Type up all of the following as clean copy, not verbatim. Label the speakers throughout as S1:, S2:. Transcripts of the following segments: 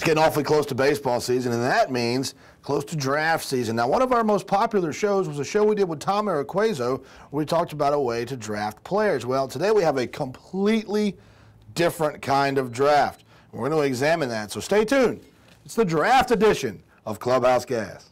S1: getting awfully close to baseball season, and that means close to draft season. Now, one of our most popular shows was a show we did with Tom Araquazo, where we talked about a way to draft players. Well, today we have a completely different kind of draft. We're going to examine that, so stay tuned. It's the draft edition of Clubhouse Gas.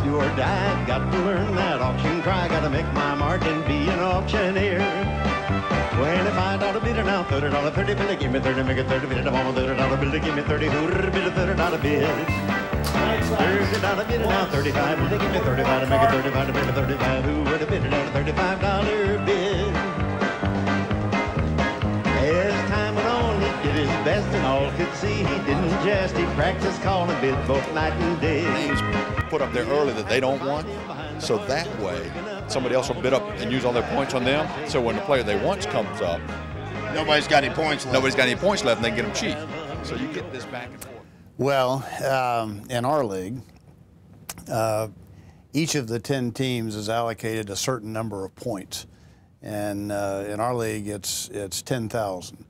S2: Do or die, got to learn that auction cry, gotta make my mark and be an auctioneer. $25 bidder now, $30, $30 bidder, give me 30, make it 30 bidder, I want $30 bidder, give me 30, who'd bid a $30 bid? $30 bidder now, 35 bidder, give me 35 to make it 35 to make it 35, who would have bid it on a $35 bid? As time went on, he did his best and all could see he didn't jest, he practiced calling bids both night and day.
S3: Put up there early that they don't want, so that way somebody else will bid up and use all their points on them, so when the player they want comes up,
S1: Nobody's got any points left.
S3: Nobody's got any points left and they get them cheap. So you get this back and forth.
S4: Well, in our league, each of the 10 teams is allocated a certain number of points, and in our league it's 10,000.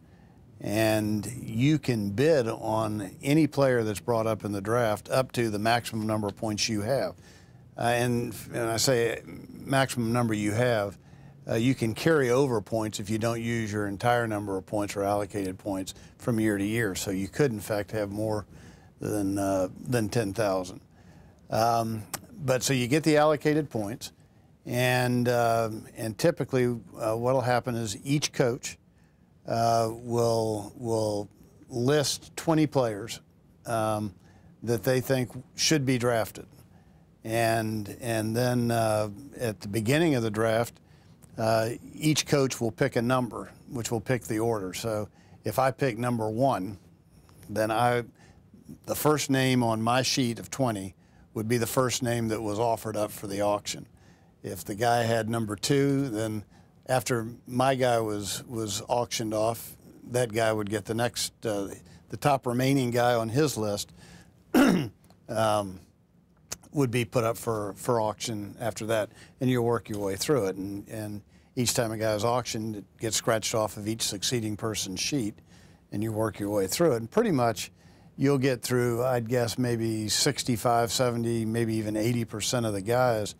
S4: And you can bid on any player that's brought up in the draft up to the maximum number of points you have. And I say maximum number you have, you can carry over points if you don't use your entire number of points or allocated points from year to year. So you could, in fact, have more than 10,000. But so you get the allocated points, and typically what will happen is each coach will list 20 players that they think should be drafted, and then at the beginning of the draft, each coach will pick a number, which will pick the order. So if I pick number 1, then the first name on my sheet of 20 would be the first name that was offered up for the auction. If the guy had number 2, then after my guy was auctioned off, that guy would get the next, the top remaining guy on his list would be put up for auction after that, and you work your way through it. And each time a guy is auctioned, it gets scratched off of each succeeding person's sheet, and you work your way through it. And pretty much you'll get through, I'd guess, maybe 65, 70, maybe even 80% of the guys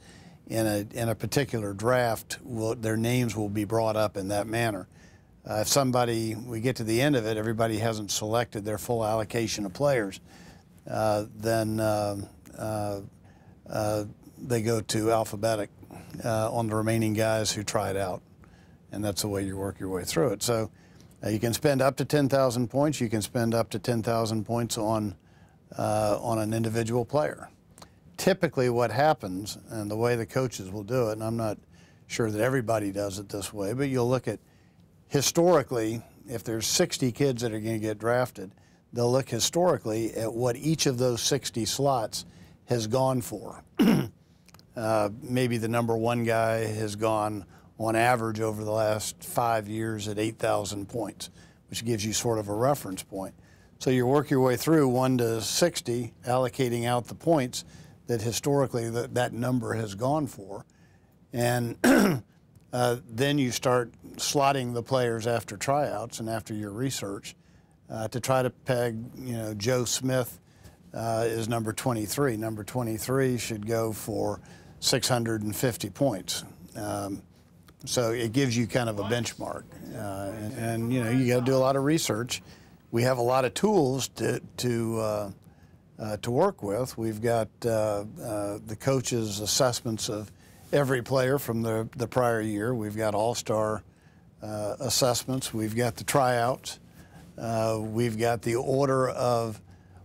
S4: in a particular draft, their names will be brought up in that manner. If we get to the end of it, everybody hasn't selected their full allocation of players, then they go to alphabetic on the remaining guys who tried out, and that's the way you work your way through it. So you can spend up to 10,000 points. You can spend up to 10,000 points on an individual player. Typically what happens, and the way the coaches will do it, and I'm not sure that everybody does it this way, but you'll look at, historically, if there's 60 kids that are going to get drafted, they'll look historically at what each of those 60 slots has gone for. Maybe the number 1 guy has gone on average over the last 5 years at 8,000 points, which gives you sort of a reference point. So you work your way through 1 to 60, allocating out the points that historically that number has gone for, and then you start slotting the players after tryouts and after your research to try to peg, Joe Smith is number 23. Number 23 should go for 650 points. So it gives you kind of a benchmark, and you got to do a lot of research. We have a lot of tools to work with. We've got the coaches' assessments of every player from the prior year. We've got all-star assessments. We've got the tryouts. We've got the order of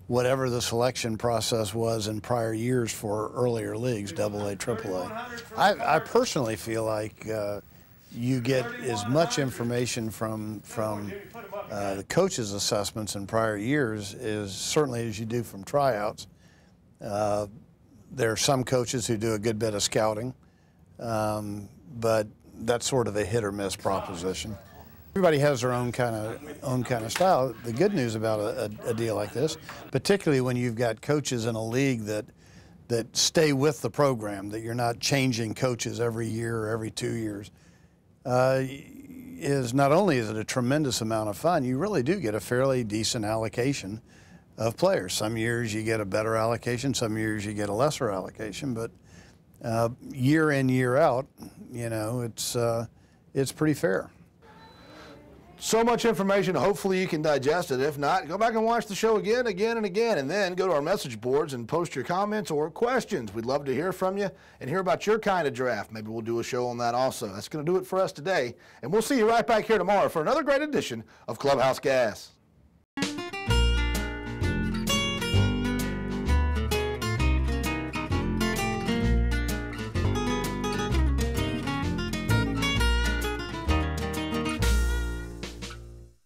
S4: whatever the selection process was in prior years for earlier leagues, AA, AAA. I personally feel like you get as much information from the coaches' assessments in prior years certainly as you do from tryouts. There are some coaches who do a good bit of scouting, but that's sort of a hit or miss proposition. Everybody has their own kind of style. The good news about a deal like this, particularly when you've got coaches in a league that stay with the program, that you're not changing coaches every year or every 2 years, is not only is it a tremendous amount of fun, you really do get a fairly decent allocation of players. Some years you get a better allocation, some years you get a lesser allocation, but year in, year out, you know, it's pretty fair.
S1: So much information, hopefully you can digest it. If not, go back and watch the show again, and then go to our message boards and post your comments or questions. We'd love to hear from you and hear about your kind of draft. Maybe we'll do a show on that also. That's going to do it for us today, and we'll see you right back here tomorrow for another great edition of Clubhouse Gas.